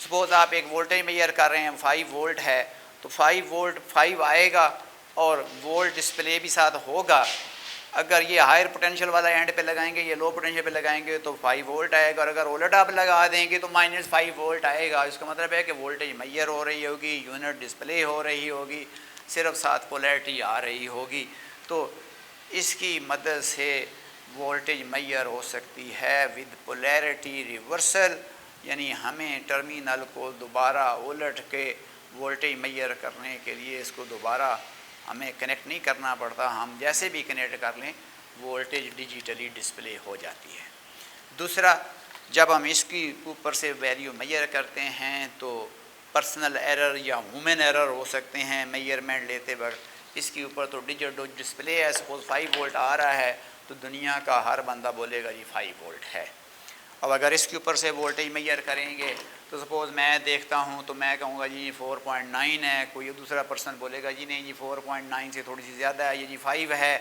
S1: सपोज़ आप एक वोल्टेज मेजर कर रहे हैं, 5 वोल्ट है, तो 5 वोल्ट 5 आएगा और वोल्ट डिस्प्ले भी साथ होगा। अगर ये हायर पोटेंशियल वाला एंड पे लगाएंगे, ये लो पोटेंशियल पे लगाएंगे तो 5 वोल्ट आएगा, और अगर उलट आप लगा देंगे तो -5 वोल्ट आएगा। इसका मतलब है कि वोल्टेज मेजर हो रही होगी, यूनिट डिस्प्ले हो रही होगी, सिर्फ साथ पोलैरिटी आ रही होगी। तो इसकी मदद से वोल्टेज मेजर हो सकती है विद पोलैरिटी रिवर्सल, यानी हमें टर्मिनल को दोबारा उलट के वोल्टेज मेजर करने के लिए इसको दोबारा हमें कनेक्ट नहीं करना पड़ता, हम जैसे भी कनेक्ट कर लें वोल्टेज डिजिटली डिस्प्ले हो जाती है। दूसरा, जब हम इसकी ऊपर से वैल्यू मेजर करते हैं तो पर्सनल एरर या ह्यूमन एरर हो सकते हैं मेजरमेंट लेते वक्त। इसके ऊपर तो डिजिटल डिस्प्ले है, सपोज 5 वोल्ट आ रहा है तो दुनिया का हर बंदा बोलेगा जी 5 वोल्ट है। अब अगर इसके ऊपर से वोल्टेज मेजर करेंगे तो सपोज़ मैं देखता हूँ तो मैं कहूँगा जी 4.9 है, कोई दूसरा पर्सन बोलेगा जी नहीं जी 4.9 से थोड़ी सी ज़्यादा है, ये जी 5 है।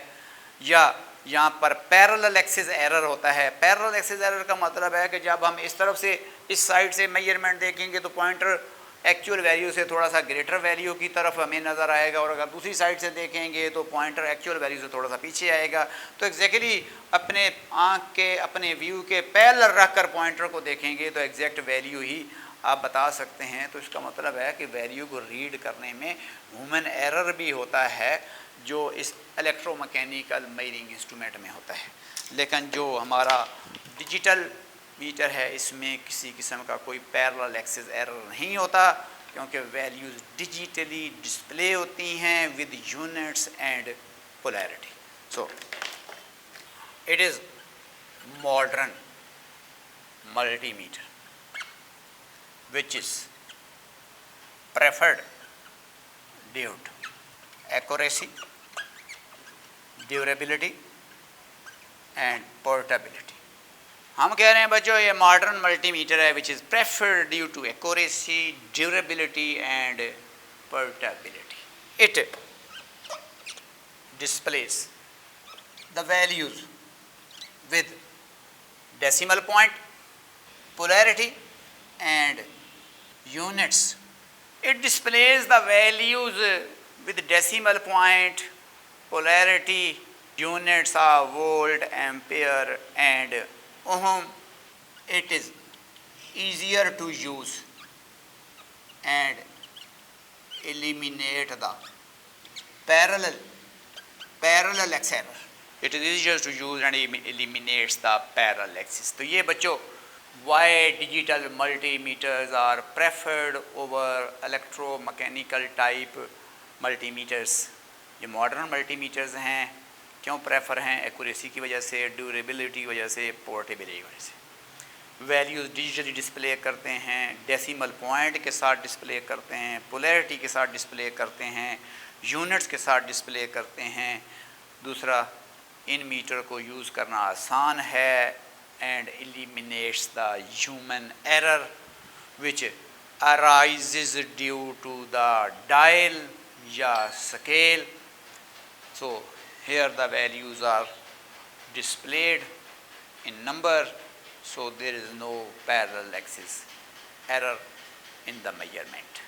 S1: या यहाँ पर पैरेलल एक्सिस एरर होता है। पैरेलल एक्सिस एरर का मतलब है कि जब हम इस तरफ से इस साइड से मेजरमेंट देखेंगे तो पॉइंटर एक्चुअल वैल्यू से थोड़ा सा ग्रेटर वैल्यू की तरफ हमें नज़र आएगा, और अगर दूसरी साइड से देखेंगे तो पॉइंटर एक्चुअल वैल्यू से थोड़ा सा पीछे आएगा। तो एग्जैक्टली अपने आँख के अपने व्यू के पैरेलल रख कर पॉइंटर को देखेंगे तो एग्जैक्ट वैल्यू ही आप बता सकते हैं। तो इसका मतलब है कि वैल्यू को रीड करने में ह्यूमन एरर भी होता है जो इस इलेक्ट्रोमैकेनिकल मेजरिंग इंस्ट्रूमेंट में होता है। लेकिन जो हमारा डिजिटल मीटर है इसमें किसी किस्म का कोई पैरेलल एक्सिस एरर नहीं होता, क्योंकि वैल्यूज़ डिजिटली डिस्प्ले होती हैं with units and polarity. So it is modern multimeter which is preferred due to accuracy, durability and portability। हम कह रहे हैं बच्चों ये मॉडर्न मल्टीमीटर है which is preferred due to accuracy, durability and portability. It displays the values with decimal point, polarity and units. It displays the values with decimal point, polarity, units of volt, ampere and ohm. It is easier to use and eliminate the parallel axis error. It is easier to use and eliminates the parallel axis. तो ये बच्चों why digital multimeters are preferred over electromechanical type multimeters। ये modern multimeters हैं क्यों prefer हैं? Accuracy की वजह से, ड्यूरेबिलिटी की वजह से, पोर्टेबिलिटी की वजह से। वैल्यूज़ डिजिटली डिस्प्ले करते हैं, डेसिमल पॉइंट के साथ डिस्प्ले करते हैं, पोलैरिटी के साथ डिस्प्ले करते हैं, यूनिट्स के साथ डिस्प्ले करते हैं। दूसरा, इन मीटर को यूज़ करना आसान है and eliminates the human error which arises due to the dial या scale. So here the values are displayed in number, so there is no parallel axis error in the measurement.